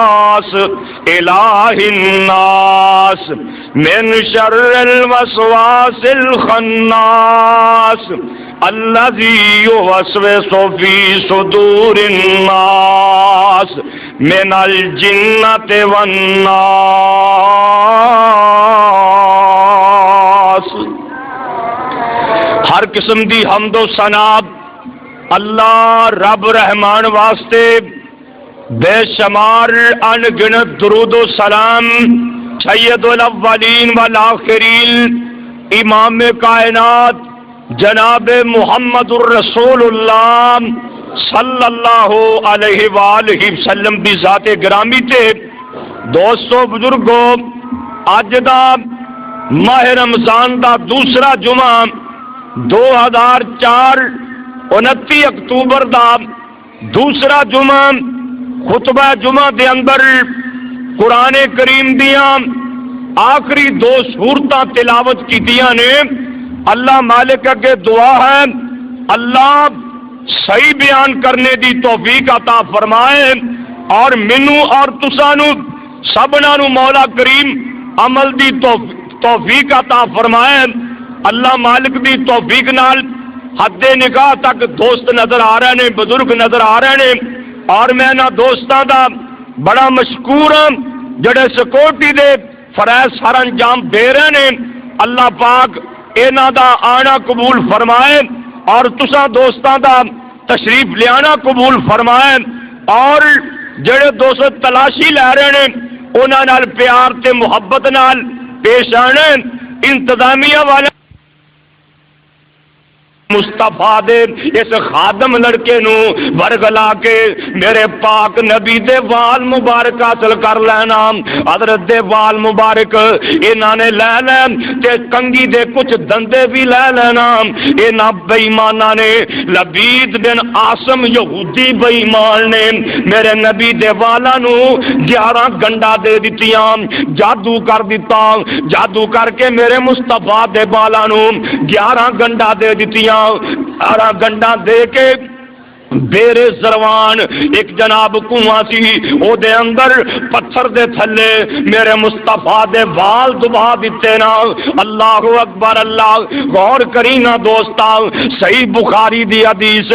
الہ الناس من شر الوسواس الخناس الذی یوسوس فی صدور الناس من الجنۃ والناس۔ ہر قسم دی حمد و ثنا اللہ رب رحمان واسطے، بے شمار ان گنت درود و سلام سید الاولین والآخرین امام کائنات جناب محمد الرسول اللہ صلی اللہ علیہ وآلہ وسلم دی ذات گرامی تے۔ دوستو بزرگو، اج دا ماہ رمضان دا دوسرا جمعہ 2004 29 اکتوبر دا دوسرا جمعہ، خطبہ جمعہ دے اندر قرآن کریم دیاں آخری 2 سورتاں تلاوت کیتیاں نے۔ اللہ مالک اگے دعا ہے اللہ صحیح بیان کرنے دی توفیق عطا فرمائے، اور مینوں اور تساں نوں سبنا نوں مولا کریم عمل دی توفیق عطا فرمائے۔ اللہ مالک دی توفیق نال حد نگاہ تک دوست نظر آ رہے نے، بزرگ نظر آ رہے نے، اور میں نہ دوستاں دا بڑا مشکور ہاں جڑے سیکورٹی دے فرائض سر انجام دے رہے نے۔ اللہ پاک انہاں دا آنا قبول فرمائے، اور تساں دوستاں دا تشریف لیانا قبول فرمائے، اور جڑے دوست تلاشی لے رہے نے انہاں نال پیار تے محبت نال پیش آنے۔ انتظامیہ والے مصطفیٰ دے اس خادم لڑکے نو ورگلا کے میرے پاک نبی دے وال مبارک حاصل کر لینا۔ حضرت دے وال مبارک انہاں نے لے لین تے کنگھی دے کچھ دندے بھی لے لینا۔ انہاں بے ایماناں نے، لبید بن عاصم یہودی بے ایمان نے میرے نبی دے والاں نو 11 گنڈا دے دتیاں، جادو کر دیتا، جادو کر کے میرے مصطفیٰ دے والاں نو 11 گنڈا دے دتیاں۔ گنڈا دے کے بیرے زروان ایک جناب کنواں سی، او دے اندر پتھر دے تھلے میرے مصطفیٰ دے وال دبا دیتے نا۔ اللہ اکبر، اللہ غور کرینا دوستا، صحیح بخاری دی حدیث،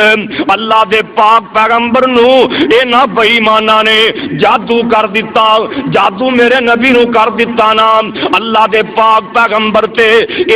اللہ دے پاک پیغمبر نو اینا بے ایماناں نے جادو کر دیتا، جادو میرے نبی نو کر دیتا نا۔ اللہ دے پاک پیغمبر تے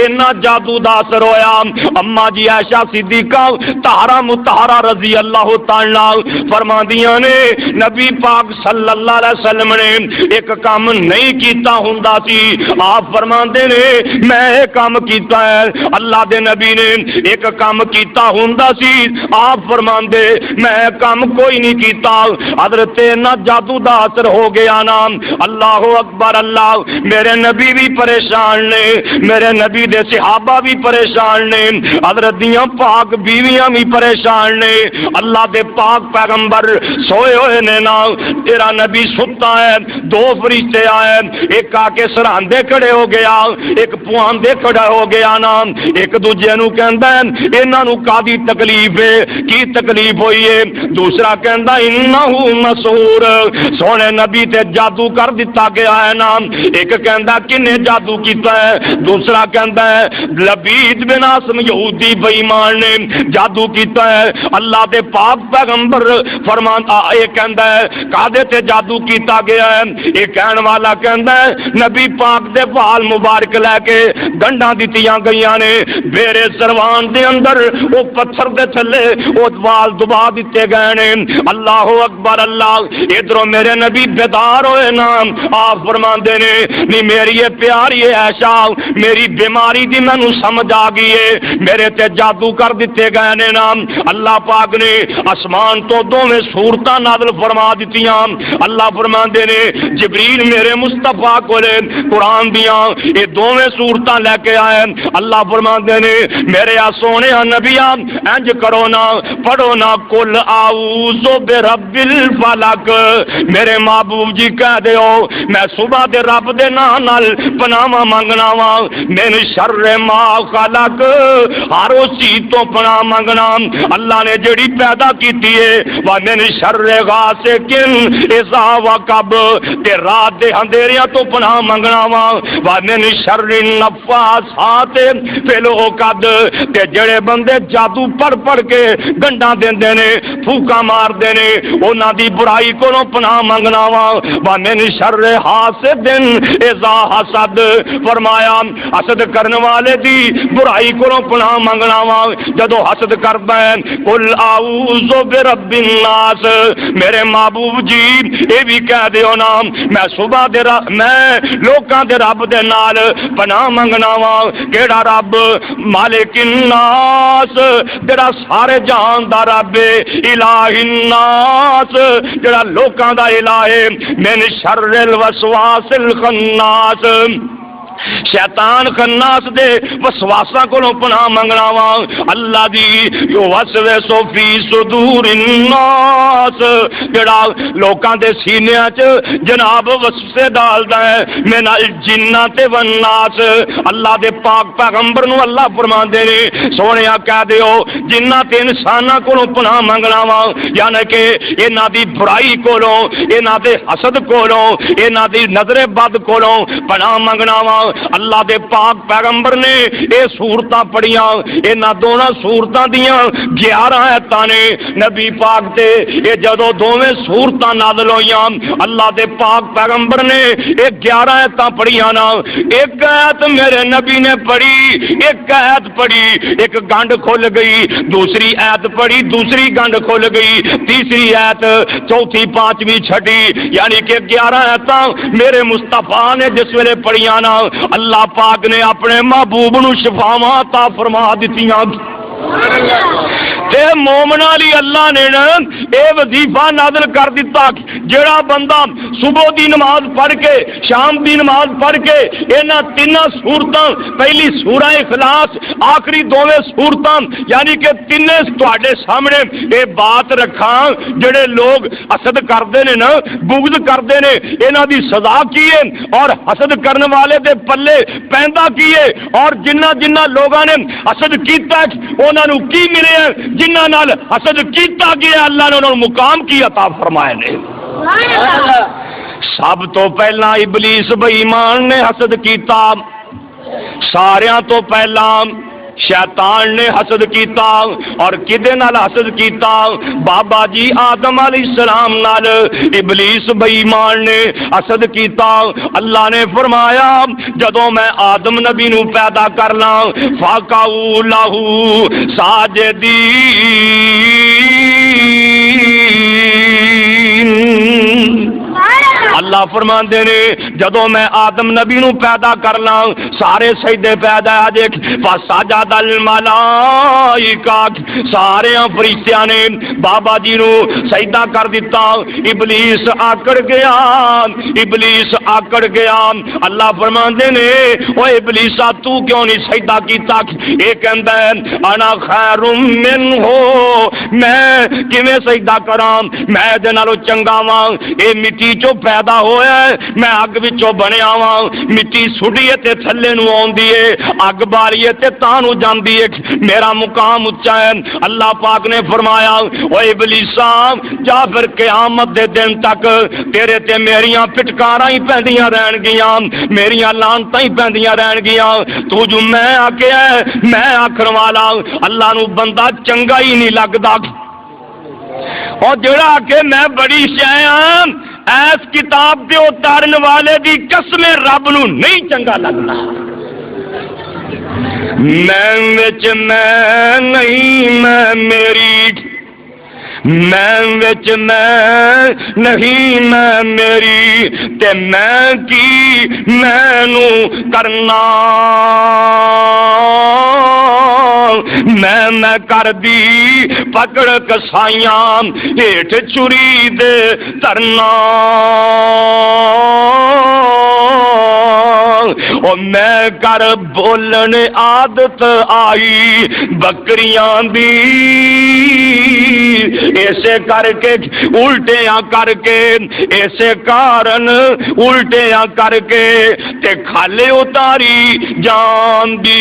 اینا جادو دا اثر ہویا، اما جی عائشہ صدیقہ طاہرہ مطہرہ رضی اللہ تعالیٰ فرماندیاں نے نبی پاک صلی اللہ علیہ وسلم نے ایک کام نہیں کیتا ہوندا سی، آپ فرماندے نے میں ایک کام کیتا ہے۔ اللہ دے نبی نے ایک کام کیتا ہوندا سی، آپ فرماندے میں ایک کام کوئی نہیں کیتا۔ حضرت نہ جادو دا اثر ہو گیا نا۔ اللہ اکبر، اللہ میرے نبی بھی پریشان نے، میرے نبی دے صحابہ بھی پریشان نے، حضرت دیاں پاک بیویاں بھی پریشان نے۔ اللہ دے پاک پیغمبر سوئے ہوئے نے نا، تیرا نبی ستا ہے، 2 فرشتے آئے، ایک آ کے سراندے کھڑے ہو گیا، ایک پواندے کھڑا ہو گیا نا، ایک دوجے نو کہندا ہے انہاں نو کادی تکلیف ہے، کی تکلیف ہوئی ہے؟ دوسرا کہندا انہو مسحور، سونے نبی تے جادو کر دیتا گیا ہے نا۔ ایک کہندا کنے جادو کیتا ہے؟ دوسرا کہندا ہے لبید بن عاصم یہودی بے ایمان نے جادو کیتا ہے۔ اللہ دے پاک پیغمبر فرماندا یہ کہندا ہے کادے تے جادو کیتا گیا ہے؟ یہ کہن والا کہندا ہے نبی پاک دے وال مبارک لے کے گنڈاں دتیاں گئیاں نے، میرے سروان دے اندر وہ پتھر دے تھلے وہ وال دبا دیتے گئے نے۔ اللہ اکبر، اللہ ادھروں میرے نبی بیدار ہوئے نا، آپ فرماندے نے نہیں میری یہ پیاری عائشہ میری بیماری دی مینوں سمجھ آ گئی ہے، میرے تے جادو کر دیتے گئے نے نا۔ اللہ پاک نے آسمان تو 2 سورتاں نازل فرما دتیاں۔ اللہ فرماندے نے جبریل میرے مصطفیٰ کولے قرآن دیاں یہ 2 سورتاں لے کے آئے۔ اللہ فرماندے نے میرے سونے نبیاں انج کرو نا، پڑھو نا کل اعوذ برب الفلق، میرے محبوب جی کہہ دیو میں صبح دے رب دے نام نال پناہ منگنا وا، من شر ما خلق، ہر اس چیز تو پناہ منگنا اللہ نے جڑی پیدا کیتی ہے ومن شر غاسق اذا وقب تے رات دے اندھیریاں تو پناہ منگنا وا ومن شر النفاثات فی العقد تے جڑے بندے جادو پڑھ کے گنڈا دیندے نے پھوکا مار دے نے انہاں دی برائی کولوں پناہ منگنا وا ومن شر حاسد اذا حسد فرمایا حسد کرنے والے دی برائی کولوں پناہ منگنا وا جدو حسد کردا ہے قل اعوذ برب الناس میرے محبوب جی اے بھی کہہ دیو نا میں صبح دے میں لوکاں دے رب دے نال پناہ منگنا وا کیڑا رب مالک الناس جڑا سارے جہان دا رب الہ الناس جڑا لوکاں دا الہ ہے من شر الوسواس الخناس شیطان خناس دے وسواساں کولوں پناہ منگنا وا اللہ دی وسوس فی صدور الناس جڑا لوکاں دے سینیاں چ جناب وسوسے ڈالدا ہے من الجنات والناس اللہ دے پاک پیغمبر نو اللہ فرماندے نے سونیا کہہ دیو جنات تے انساناں کولوں پناہ منگنا وا یعنی کہ انہاں دی برائی کولوں انہاں دے حسد کولوں انہاں دی نظر بد کولوں پناہ منگنا وا اللہ دے پاک پیغمبر نے اے سورتاں پڑھیاں انہاں دونوں سورتاں دیاں 11 آیتاں نے نبی پاک تے اے جدو دوویں سورتاں نازل ہوئیاں اللہ دے پاک پیغمبر نے اے 11 آیتاں پڑھیاں نا ایک آیت میرے نبی نے پڑھی ایک آیت پڑھی ایک گنڈ کھل گئی دوسری آیت پڑھی دوسری گنڈ کھل گئی تیسری آیت چوتھی پانچویں چھٹی یعنی کہ 11 آیتاں میرے مصطفیٰ نے جس ویلے پڑھیاں نا اللہ پاک نے اپنے محبوب نو شفاواں عطا فرما دتیاں تے مومنا لی اللہ نے اے وظیفہ نازل کر دیتا جڑا بندہ صبح دی نماز پڑھ کے شام دی نماز پڑھ کے انہاں تیناں سورتاں پہلی سورہ اخلاص آخری دوویں سورتاں یعنی کہ تینے تواڈے سامنے اے بات رکھاں جڑے لوگ حسد کردے نے نا بغض کردے نے انہاں دی سزا کی ہے اور حسد کرنے والے دے پلے پیندا کی ہے اور جنہ جنہ لوگاں نے حسد کیتا انہاں نو کی ملے جنہاں نال حسد کیتا گیا اللہ نے انہوں نے مقام کی عطا فرمائے نے سب تو پہلا ابلیس بے ایمان نے حسد کیتا ساریاں تو پہلا شیطان نے حسد کیتا اور کدے نال حسد کیتا بابا جی آدم علیہ السلام نال ابلیس بے ایمان نے حسد کیتا اللہ نے فرمایا جدوں میں آدم نبی نو پیدا کرنا فقعوا لہ ساجدین اللہ فرماندے نے جدوں میں آدم نبی نو پیدا کرنا سارے سجدے پیدا دیکھ فسجد الملائکہ سارے فرشتیاں نے بابا جی نو سجدہ کر دیتا ابلیس آکڑ گیا ابلیس آکڑ گیا اللہ فرماندے نے او ابلیسا تو کیوں نہیں سجدہ کیتا اے کہندا ہے انا خیر منہ میں کیویں سجدہ کراں میں دے نالوں چنگا واں اے مٹی چوں پیدا ہویا ہے میں اگ وچوں بنیا وا مٹی سٹیے تے تھلے نو آندی ہے اگ بالیے تے تاں نو جاندی ہے میرا مقام اونچا ہے اللہ پاک نے فرمایا او ابلیسا جا پھر قیامت دے دن تک تیرے تے میریاں پٹکاراں ہی پیندیاں رہن گیاں میریاں لعنتاں ہی پیندیاں رہن گیاں تو جو میں آکھیا میں آکھن والا اللہ نو بندہ چنگا ہی نہیں لگدا اور جڑا کہ میں بڑی شے ہاں ایس کتاب دے اتارن والے دی قسم رب نو نہیں چنگا لگنا میں وچ میں نہیں میں میری میں وچ میں نہیں میں میری تے میں کی مینو کرنا میں کر دی پکڑ کسائیاں ہیٹھ چری دے ترنا او میں کر بولن عادت آئی بکریاں دی ایسے کر کے الٹیاں کر کے ایسے کارن الٹیاں کر کے تے کھالے اتاری جان دی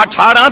18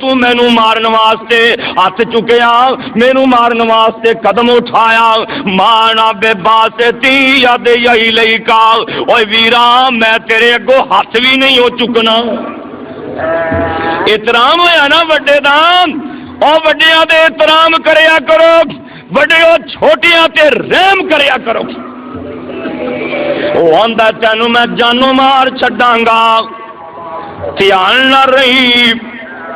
تو مینوں مارن واسطے ہاتھ چکیا مینوں مارن واسطے قدم اٹھایا مانا بے باستی ید الیکا اوے ویرا میں تیرے اگوں ہاتھ بھی نہیں ہو چکنا احترام ہویا نا وڈے دا او وڈیاں دے احترام کریا کرو وڈیو چھوٹیاں تے رحم کریا کرو وہ آندا تینوں میں جانوں مار چھڈاں گا دھیان نہ رہی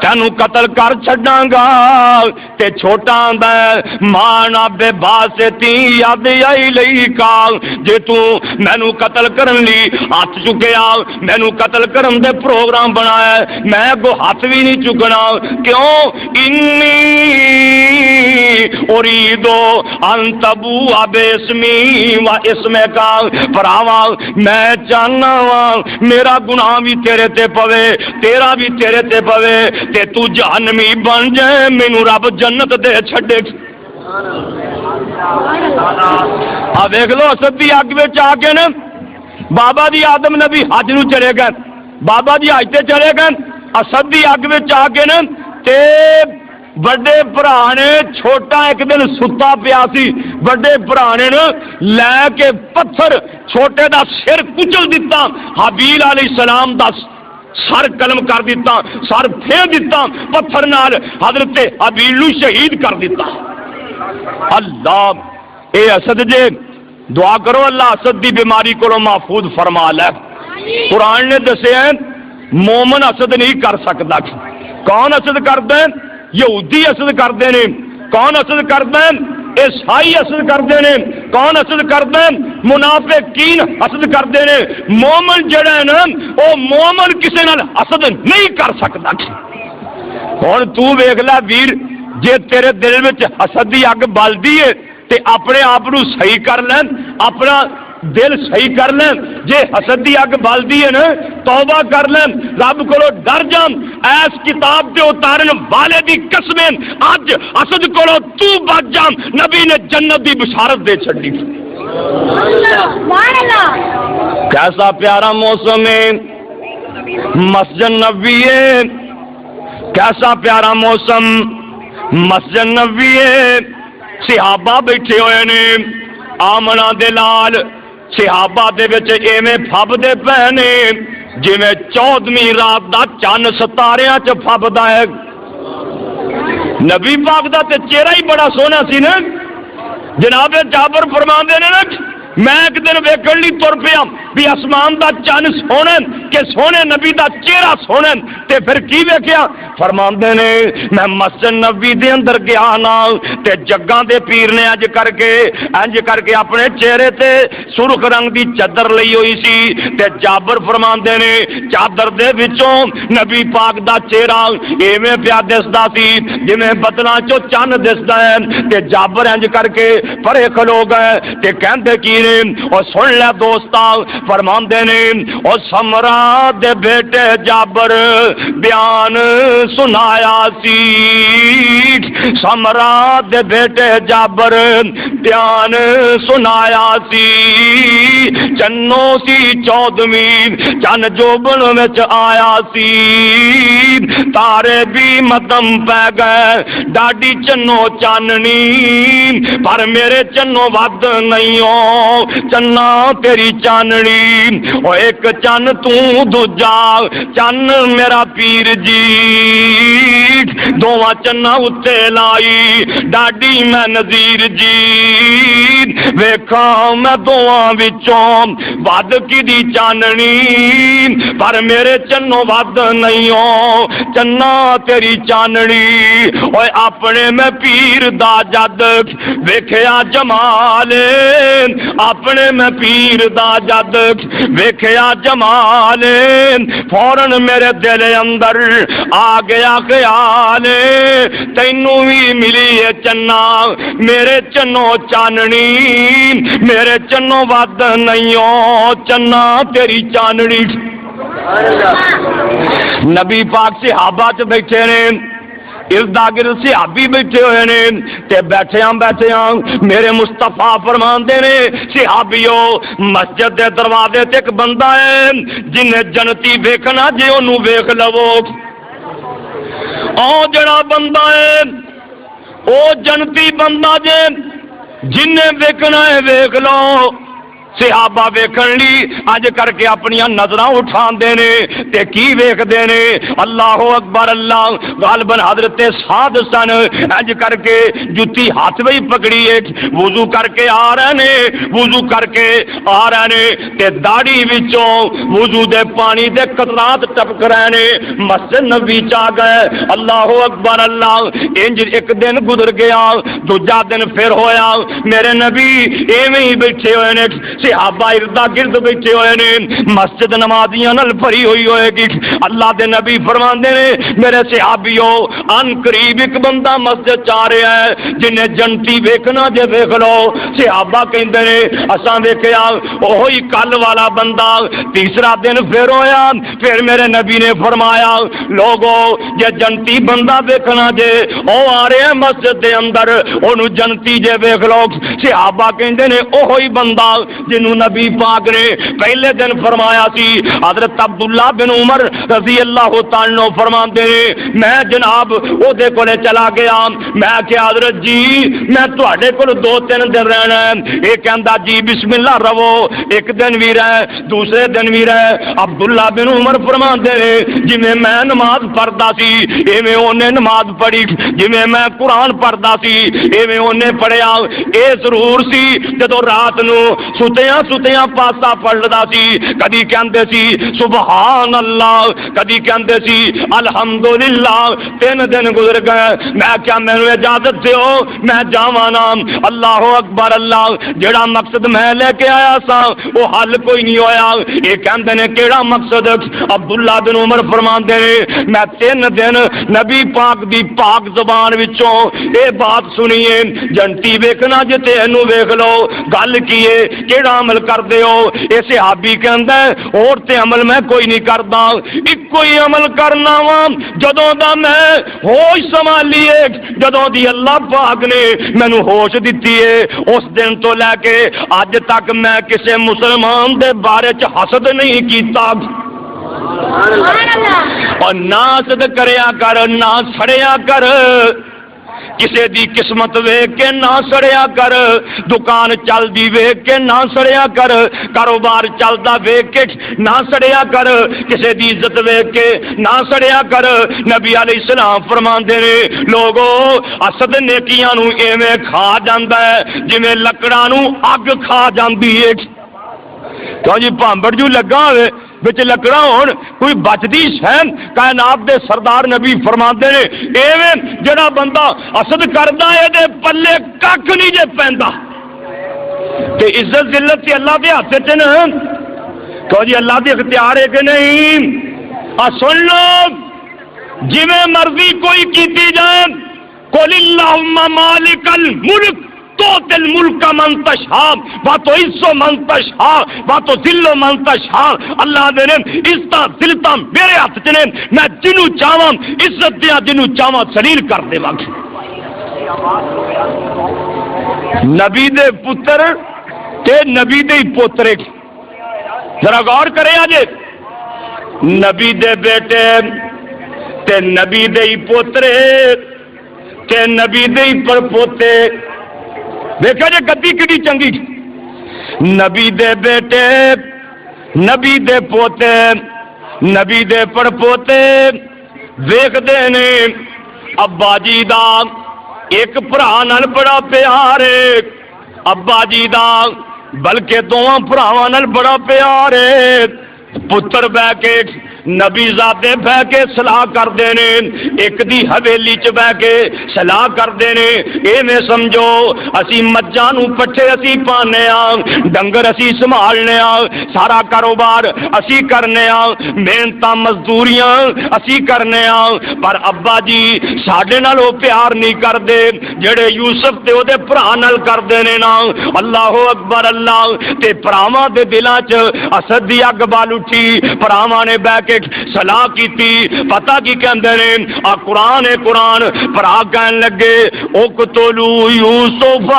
تینوں قتل کر چھڈاں گا تے چھوٹا آندا مانا بے باستی ید الیکا جے تو مینوں قتل کرن لی ہاتھ چکیا مینوں قتل کرن دے پروگرام بنایا میں اگوں ہاتھ بھی نہیں چکنا کیوں انی اریدو ان تبوء باسمی و اسمک پراوا میں چاہنا وا میرا گناہ بھی تیرے تے پوے تیرا بھی تیرے تے پوے تے تو جہنمی بن جائے مینوں رب جنت دے چھڈے آ دیکھ لو اسد دی اگ وچ آ کے نا بابا دی آدم نبی حج نو چلے گئے بابا دی حج تے چلے گئے اسد دی اگ وچ آ کے نا تے بڑے بھرا نے چھوٹا ایک دن ستا پیا سی بڑے بھرا نے لے کے پتھر چھوٹے دا سر کچل دیتا حابیل علیہ السلام دا سر قلم کر دیتا سر پھیر دیتا پتھر نال حضرت حابیل نو شہید کر دیتا اللہ اے اسد جے دعا کرو اللہ اسد دی بیماری کو محفوظ فرما لے قرآن نے دسے ہیں مومن اسد نہیں کر سکتا کون اسد کرتے ہیں یہودی اسد کرتے ہیں کون اسد کرتے ہیں عیسائی اسد کرتے ہیں کون اسد کرتے ہیں منافقین اسد کرتے ہیں مومن جڑا ہے نا وہ مومن کسی نال اسد نہیں کر سکتا ہن تو ویکھ لے ویر جے تیرے دل وچ حسد دی اگ بلدی ہے تے اپنے آپ نو صحیح کر لین اپنا دل صحیح کر لیں جے حسد دی اگ بلدی ہے نا توبہ کر لیں رب کولو ڈر جان ایس کتاب تے اتارن والے دی قسمیں اج حسد کولو تو بچ جان نبی نے جنت دی بشارت دے چھڈی سبحان اللہ کیسا پیارا موسم ہے مسجد نبوی ہے کیسا پیارا موسم مسجد نبوی ہے صحابہ بیٹھے ہوئے نے آمنا دے لال صحابہ دے وچ ایویں پھبدے پے نے جویں 14ویں رات دا چن ستاریاں چ پھبدا ہے نبی پاک دا تے چہرہ ہی بڑا سونا سی نا جناب جابر فرماندے نے نا میں ایک دن ویکھن لی تر پیا بھی آسمان دا چن سونے کہ سونے نبی دا چہرہ سونے تے پھر کی ویکھیا فرماندے نے میں مسجد نبی دے اندر گیا نا تے جگاں دے پیر نے انج کر کے اپنے چہرے تے سرخ رنگ دی چادر لئی ہوئی سی تے جابر فرماندے نے چادر دے وچوں نبی پاک دا چہرہ ایویں پیا دسدا سی جویں بدلاں چوں چن دسدا ہے تے جابر انج کر کے پرے کھلو گئے تے کہندے کی اور سن لے دوستا فرماندے نے اور سمرا دے بیٹے جابر بیان سنایا سی سمرا دے بیٹے جابر بیان سنایا سی چنو سی 14ویں چن جوبن وچ آیا سی تارے بھی مدم پہ گئے ڈاڈی چنو چاننی پر میرے چنو ود نہیں ہو چنا تیری چاننی او ایک چن تو دوجا چن میرا پیر جی دوواں چنا اتے لائی ڈاڈی میں نذیر جی ویکھاں میں دوواں وچوں ود کی دی چاننی پر میرے چنوں ود نہیں ہو چنا تیری چاننی اوے اپنے میں پیر دا جد ویکھیا جمال اپنے میں پیر دا جد ویکھیا جمال فوراً میرے دل اندر آ گیا خیال تینوں بھی ملی ہے چنا میرے چنوں چاننی میرے چنوں ود نہیں ہو چنا تیری چاننی نبی پاک صحابہ چ بیٹھے نے ارد صحابی بیٹھے ہوئے نے تے بیٹھیاں میرے مصطفیٰ فرماندے نے صحابیو مسجد دے دروازے تے ایک بندہ ہے جنہیں جنتی ویکھنا جے اونوں ویکھ لو او جڑا بندہ ہے او جنتی بندہ جے جن ویکنا ہے ویکھ لو صحابہ ویکھن لی اج کر کے اپنی نظراں اٹھاندے نے تے کی ویکھدے نے اللہ اکبر اللہ غالباً حضرت سعد سن اج کر کے جُتی ہاتھ وچ پکڑی ہے وضو کر کے آ رہے نے وضو کر کے آ رہے نے تے داڑھی وچوں وضو دے پانی دے قطرات ٹپک رہے نے مسجد نبی چ گئے اللہ اکبر اللہ انج ایک دن گزر گیا دوجا دن پھر ہویا میرے نبی ایویں ہی بیٹھے ہوئے نے صحابہ اردا گرد بیٹھے ہوئے نے مسجد نمازیاں نال بھری ہوئی ہوئے گی اللہ دے نبی فرماندے نے میرے صحابیو ان قریب ایک بندہ مسجد چاہ رہا ہے جنہیں جنتی ویکھنا جے ویکھ لو صحابہ کہندے نے اساں ویکھیا اوہی کل والا بندہ تیسرا دن پھر ہویا پھر میرے نبی نے فرمایا لوگو جے جنتی بندہ ویکھنا جے او آ رہے ہیں مسجد دے اندر اونوں جنتی جے ویکھ لو صحابہ کہندے نے اوہی بندہ جنہوں نبی پاک نے پہلے دن فرمایا سی حضرت عبداللہ بن عمر رضی اللہ تعالیٰ عنہ فرماندے نے میں جناب او دے کولے چلا گیا میں کہ حضرت جی میں تواڈے کول 2-3 دن رہنا ہے اے کہندا جی بسم اللہ رہو ایک دن بھی رہے دوسرے دن بھی رہے عبداللہ بن عمر فرماندے نے جویں میں نماز پڑھدا سی ایویں اونے نماز پڑھی جویں میں قرآن پڑھدا سی ایویں اونے پڑھیا اے ضرور سی جدوں رات نو ستیاں پاسا پڑھدا سی کدی کہندے سی سبحان اللہ کدی کہندے سی الحمدللہ 3 دن گزر گئے میں کیا مینوں اجازت دیو میں جاواں نا اللہ اکبر اللہ جڑا مقصد میں لے کے آیا سا وہ حل کوئی نہیں ہویا یہ کہندے نے کیڑا مقصد عبداللہ بن عمر فرماندے نے میں 3 دن نبی پاک دی پاک زبان وچوں اے بات سنیے جنتی ویکھنا جے تے اینو ویکھ لو گل کیے کیڑا عمل کر دے ہو اے صحابی کہندا ہے اور تے عمل میں کوئی نہیں کردا ایک کوئی عمل کرنا وا جدوں دا میں ہوش سنبھالیے جدوں دی اللہ پاک نے مینوں ہوش دتی ہے اس دن تو لے کے اج تک میں کسے مسلمان دے بارے چ حسد نہیں کیتا اور نہ حسد کریا کر نہ سڑیا کر کسے دی قسمت ویکھ کے نہ سڑیا کر دکان چلدی ویکھ کے نہ سڑیا کر کاروبار چلدا ویکھ کے نہ سڑیا کر کسے دی عزت ویکھ کے نہ سڑیا کر نبی علیہ السلام فرماندے نے لوگو حسد نیکیاں نو ایویں کھا جاندا ہے جویں لکڑاں نو اگ کھا جاندی ہے تو جی پانبڑ جو لگا ہوئے بچ لکڑا ہون کوئی بچدی شہن کائنات دے سردار نبی فرماندے نے ایویں جڑا بندہ حسد کردا ہے دے پلے ککھ نہیں جے پیندا تے عزت ذلت تے اللہ دے ہاتھ تے نا تو جی اللہ دے اختیار ہے کہ نہیں سن لو جویں مرضی کوئی کیتی جائے قل اللہم مالک الملک توت الملک من تشاء و تعز من تشاء و تذل من تشاء اللہ دے نے عزت ذلت میرے ہاتھ چ نے میں جنوں چاہواں عزت دیاں جنوں چاہواں ذلیل کر دیواں نبی دے پتر تے نبی دے پوترے ذرا غور کرے اجے نبی دے بیٹے تے نبی دے پوترے تے نبی دے پڑپوتے دیکھا جی گدی کڈی چنگی نبی دے بیٹے نبی دے پوتے نبی دے پڑپوتے ویکھ دے نے ابا جی دا ایک بھرا نال بڑا پیار ہے ابا جی دا بلکہ دوواں بھراواں نال بڑا پیار ہے پتر بہ کے نبی زادے بہ کے صلاح کرتے ہیں ایک دی حویلی چ بہ کے صلاح کرتے ہیں ایویں سمجھو اسی مجھاں نو پٹھے اسی پانے ڈنگر اسی سنبھالنے سارا کاروبار اسی کرنے محنتاں مزدوریاں اسی کرنے پر ابا جی ساڈے نال او پیار نہیں کرتے جڑے یوسف تے او دے بھرا نال کردے نے نا اللہ اکبر اللہ تے بھراواں دے دلاں چ حسد دی اگ بال اٹھی بھراواں نے بہ کے کے صلاح کیتی پتہ کی کہندے نے آ قرآن ہے قرآن بھرا کہن لگے اقتلو یوسف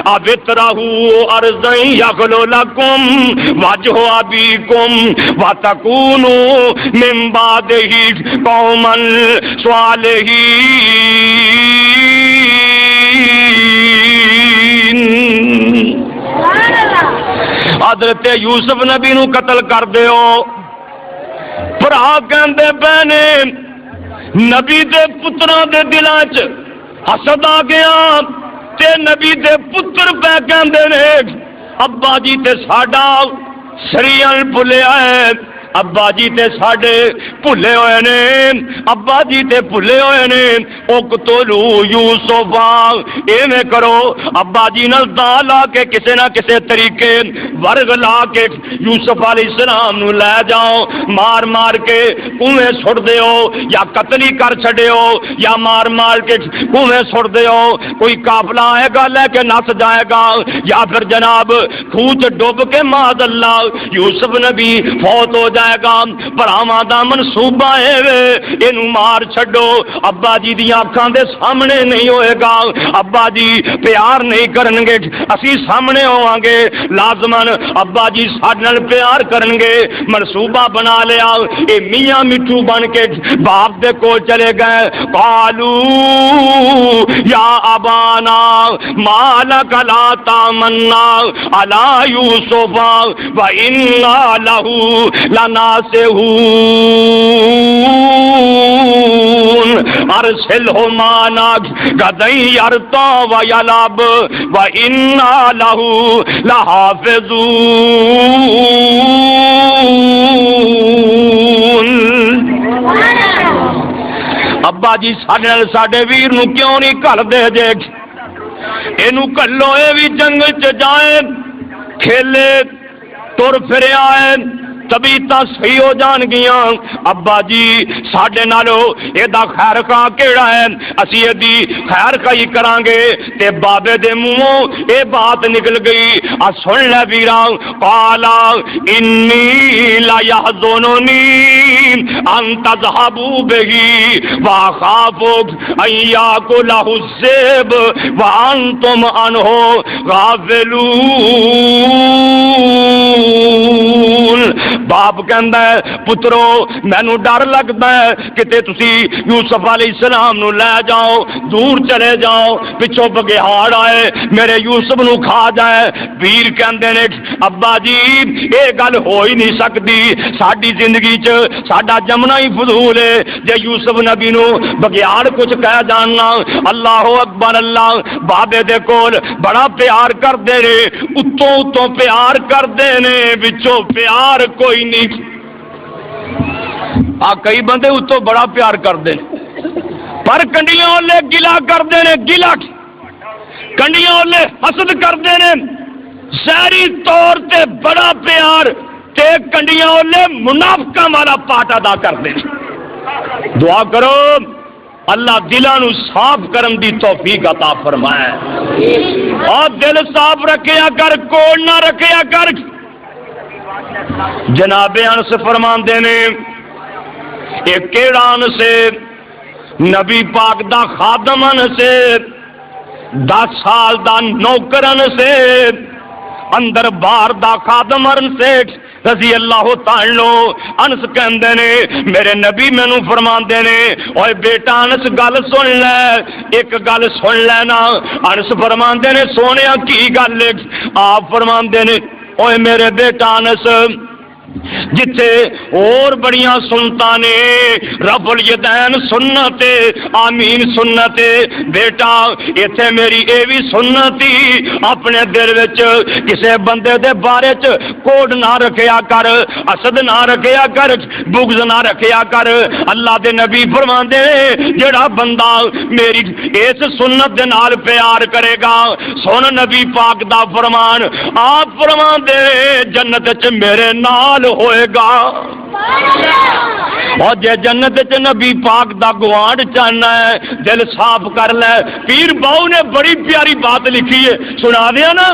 ابترہو ارضا یخلو لکم وجہ ابیکم وتکونو من بعدہ قوما صالحین حضرت یوسف نبی نو قتل کر دیو بھرا کہندے پے نے نبی دے پتراں دے دلاں چ حسد آ گیا تے نبی دے پتر پہ کہندے نے ابا جی تے ساڈا سریاں بھلیا ہے ابا جی تے ساڈے بھلے ہوئے نے ابا جی تے بھلے ہوئے نے اقتلو یوسف ایویں کرو ابا جی نال دا لا کے کسے نہ کسے طریقے ورگ لا کے یوسف علیہ السلام نو لے جاؤ مار مار کے کنویں سٹ دیو یا قتل ہی کر چھڈیو یا مار مار کے کنویں سٹ دیو کوئی قافلہ آئے گا لے کے نس جائے گا یا پھر جناب خوچ ڈوب کے معاذ اللہ یوسف نبی فوت ہو جائے گا بھراواں دا منصوبہ ہے اینو مار چھڈو ابا جی دی آنکھاں دے سامنے نہیں ہوئے گا ابا جی پیار نہیں کرن گے اسی سامنے ہوواں گے لازمن ابا جی ساڈے نال پیار کرن گے منصوبہ بنا لیا اے میاں مٹھو بن کے باپ دے کول چلے گئے قالو یا ابانا ما لک لا تمنا علی یوسف و انا لہ لناسہون ارسلہ معنا غدا یرتع و یلعب و انا لہ لحافظون ابا جی ساڈے ویر نو کیوں نہیں گھل دے جے اینو کلو اے بھی جنگ چ جائے کھیلے تر پھر آئے طبیعتاں صحیح ہو جان گیاں ابا جی ساڈے نالو ایدا خیر خواہ کیڑا ہے اسی ایدی خیر خواہی کران گے تے بابے دے منہوں اے بات نکل گئی سن لے ویراں قالا انی لا یحزننی ان تذهبوا به واخاف ان یاکلہ الذئب وانتم عنہ غافلون باپ کہندا ہے پترو مینوں ڈر لگدا ہے کتے تسی یوسف علیہ السلام نو لے جاؤ دور چلے جاؤ پچھوں بگیاڑ آئے میرے یوسف نو کھا جائے ویر کہندے نے ابا جی اے گل ہو ہی نہیں سکتی ساڈی زندگی چ ساڈا جمنا ہی فضول ہے جے یوسف نبی نو بگیاڑ کچھ کہہ جاننا اللہ اکبر اللہ بابے دے کول بڑا پیار کردے نے اتوں پیار کردے نے وچوں پیار کوئی نہیں کئی بندے اتوں بڑا پیار کرتے ہیں پر کنڈیاں والے گلا کرتے ہیں گلا کنڈیاں والے حسد کرتے ہیں ظاہری طور تے بڑا پیار تے کنڈیاں والے منافقاں والا پاٹ ادا کرتے ہیں دعا کرو اللہ دلاں نو صاف کرن دی توفیق عطا فرمائے اور دل صاف رکھیا کر کوڑ نہ رکھیا کر جناب انس فرماندے نے ایک کیڑا انس سے نبی پاک دا خادم انس سے 10 سال دا نوکر انس سے اندر باہر دا خادم انس سے رضی اللہ تعالی انس کہندے نے میرے نبی مینوں فرماندے نے اوے بیٹا انس گل سن لے ایک گل سن لینا انس فرماندے نے سونیا کی گل آپ فرماندے نے اوے میرے بیٹا انس جتھے اور بڑیاں سنتا نے رب الیدین سنت آمین سنت بیٹا ایتھے میری اے بھی سنتی اپنے دل وچ کسے بندے دے بارے چ کوڑ نہ رکھیا کر حسد نہ رکھیا کر بغض نہ رکھیا کر اللہ دے نبی فرماندے جڑا بندہ میری اس سنت دے نال پیار کرے گا سن نبی پاک دا فرمان آپ فرماندے جنت چ میرے نال ہوئے گا اور جے جنت چ نبی پاک دا گوانڈ چاہنا ہے دل صاف کر لے پیر باؤ نے بڑی پیاری بات لکھی ہے سنا دیا نا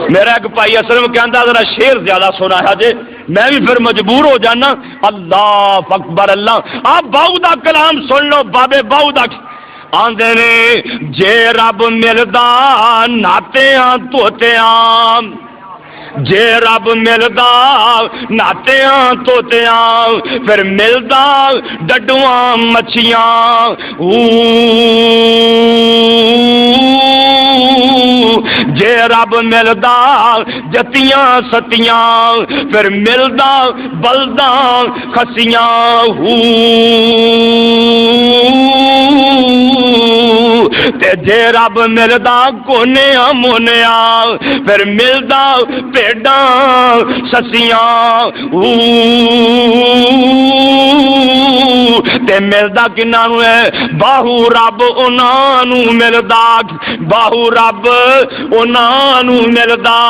میرا ایک بھائی اسلم کہندا ذرا شعر زیادہ سنا ہے جے میں بھی پھر مجبور ہو جانا. اللہ اکبر اللہ. آپ باؤ دا کلام سن لو. بابے باؤ دا آندے نے جے رب ملدا ناتیاں توتیاں، جے رب ملدا ناتیاں توتیاں، پھر ملدا ڈڈواں مچھیاں. جے رب ملدا جتیاں ستیاں، پھر ملدا بلداں خسیاں. تے جے رب ملدا کونیاں مونیاں، پھر ملدا پیڈاں سسیاں. تے ملدا کناں نوں ہے؟ باہو رب انہاں نوں ملدا، باہو رب انہاں نوں ملدا.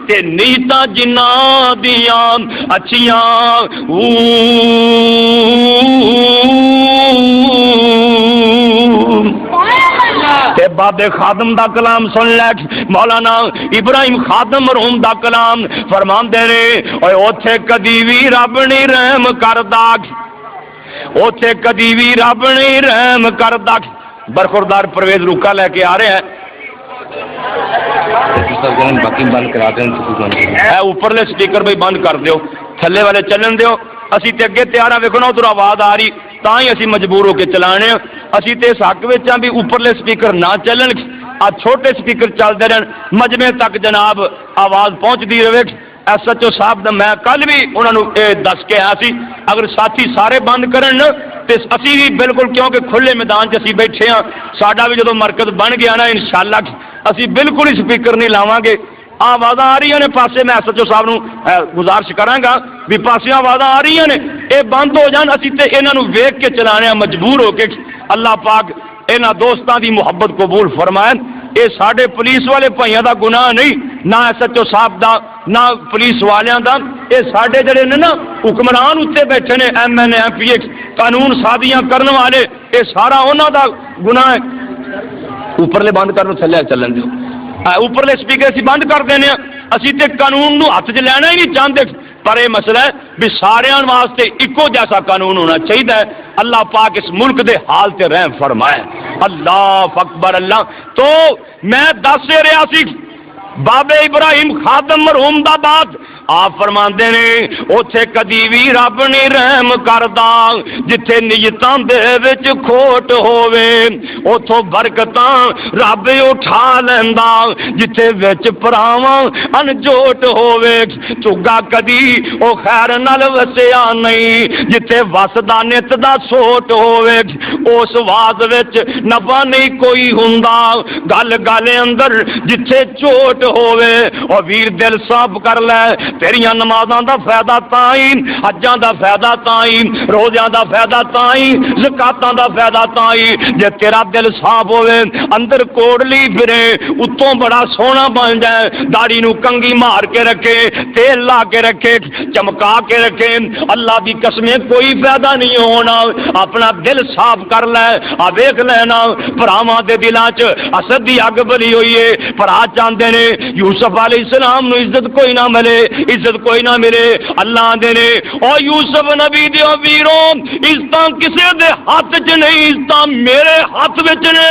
تے نیتاں جنہاں دیاں اچھیاں. تے بابے خادم دا کلام سن لے. مولانا ابراہیم خادم مرحوم دا کلام فرماندے نے اوے اوتھے کدی وی رب نہیں رحم کردا، اوتھے کدی وی رب نہیں رحم کردا. برخوردار پرویز روکا لے کے آ رہے ہیں. باقی بند کرا دیں. اوپرلے سپیکر بھائی بند کر دیو، تھلے والے چلن دیو. اسی تے اگے تیار ہاں. ویکھو نا ادھر آواز آ رہی تاں ہی اسی مجبور ہو کے چلانے. اسی تے اس حق وچ ہاں بھی اوپرلے سپیکر نہ چلن، آ چھوٹے سپیکر چلتے رہن، مجمع تک جناب آواز پہنچتی رہے. ایس ایچ او صاحب دا میں کل بھی انہوں نے دس کے آیا سی اگر ساتھی سارے بند کرن تے اسی بھی بالکل، کیونکہ کھلے میدان چ اسی بیٹھے ہاں. ساڈا بھی جدوں مرکز بن گیا نا انشاءاللہ اسی بالکل ہی سپیکر نہیں لاواں گے. آواز آ رہی نے پاسے، میں ایس ایچ او صاحب نو گزارش کراں گا بھی پاسے آواز آ رہی نے اے بند ہو جان. اسی تے انہاں نو ویکھ کے چلانے مجبور ہو کے. اللہ پاک انہاں دوستاں دی محبت قبول فرمائے. اے ساڈے پولیس والے بھائیاں دا گناہ نہیں، نہ ایس ایچ او صاحب دا نہ پولیس والیاں دا. اے ساڈے جڑے نے نا حکمران اتنے بیٹھے نے، M N A M P X قانون سازیاں کرن والے، اے سارا انہاں دا گناہ ہے. اوپرلے بند کرن تھلے چلن دیو. اوپرلے سپیکر اسی بند کر دینے. اسی تے قانون نو ہاتھ چ لینا ہی نہیں چاہتے، پر یہ مسئلہ ہے بھی سارے واسطے ایکو جیسا قانون ہونا چاہیے. اللہ پاک اس ملک دے حال تے رحم فرمائے. اللہ اکبر اللہ. تو میں دس رہا سی بابے ابراہیم خادم مرحوم دا بات آپ فرماندے نے اوتھے کدی وی رب نہیں رحم کردا. جتھے نیتاں دے وچ کھوٹ ہووے اوتھوں برکتاں رب اٹھا لیندا. جتھے وچ پراواں انجوٹ ہووے چگا کدی او خیر نال وسیا نہیں. جتھے وسدا نت دا سوٹ ہووے اس واز وچ نفع نہیں کوئی ہوندا. گل گالے اندر جتھے چوٹ ہووے او ویر دل صاف کر لے. تیریاں نمازاں دا فائدہ تائیں، حجاں دا فائدہ تائیں، روزیاں دا فائدہ تائیں، زکاتاں دا فائدہ تائیں. جے تیرا دل صاف ہوے اندر کوڑلی پھرے اتوں بڑا سونا بن جائے، داڑھی نو کنگھی مار کے رکھے، تیل لا کے رکھے، چمکا کے رکھے، اللہ دی قسمیں کوئی فائدہ نہیں ہونا. اپنا دل صاف کر لے. آ ویکھ لینا بھراواں دے دلاں چ حسد دی اگ بلی ہوئی ہے. بھرا چاہندے نے یوسف علیہ السلام نو عزت کوئی نہ ملے، عزت کوئی نہ ملے. اللہ دے نے او یوسف نبی دے ویروں عزتاں کسے دے ہاتھ چ نہیں، عزتاں میرے ہاتھ وچ نے.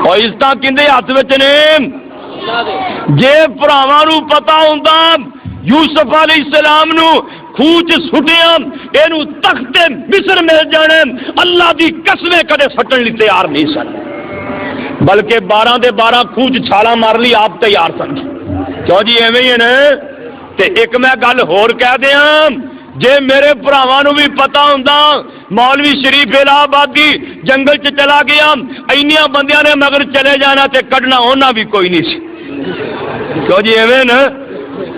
او عزتاں کندے ہاتھ وچ نے؟ جے بھراواں نو پتہ ہوندا یوسف علیہ السلام نو خوچ سٹیا اینو تخت مصر مل جانے، اللہ دی قسمیں کدے سٹن لی تیار نہیں سن، بلکہ 12 دے 12 خوچ چھالا مار لی آپ تیار سن. کیوں جی ایویں ہی ہے نا. تے ایک میں گل ہور کہہ دیاں، جے میرے بھراواں نو بھی پتہ ہوندا مولوی شریف الہ آبادی جنگل چ چلا گیا، اینیاں بندیاں نے مگر چلے جانا تے کڈنا ہونا بھی کوئی نہیں سی. کیوں جی ایویں نا.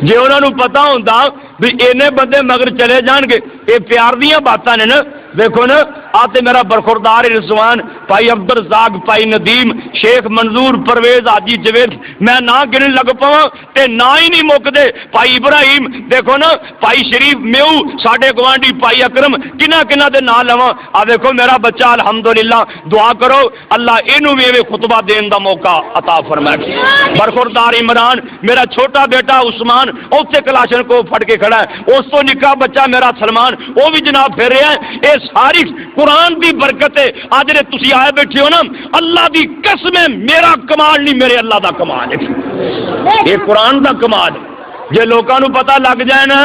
جے انہاں نو پتہ ہوندا بھی اینے بندے مگر چلے جان گے. یہ پیار دیاں باتاں نے نا. دیکھو نا آتے میرا برخوردار رضوان بھائی عبدالرزاق بھائی ندیم شیخ منظور پرویز حاجی جوید میں نہ گن لگ پاواں تے نہ ہی نہیں مکدے بھائی ابراہیم دیکھو نا بھائی شریف میو ساڈے گوانڈی بھائی اکرم کنہ کنہ دے نام لواں آ دیکھو میرا بچہ الحمدللہ دعا کرو اللہ اینو بھی خطبہ دین دا موقع عطا فرمائے برخوردار عمران میرا چھوٹا بیٹا عثمان اوتھے کلاشن کو پھڑ کے کھڑا ہے اس تو نکا بچہ میرا سلمان وہ بھی جناب پھر رہا ہے اے ساری قرآن دی برکت ہے آج نے تسی آئے بیٹھے ہو نا اللہ دی قسم ہے میرا کمال نہیں میرے اللہ دا کمال ہے یہ قرآن دا کمال ہے جے لوگوں کو پتہ لگ جائے نا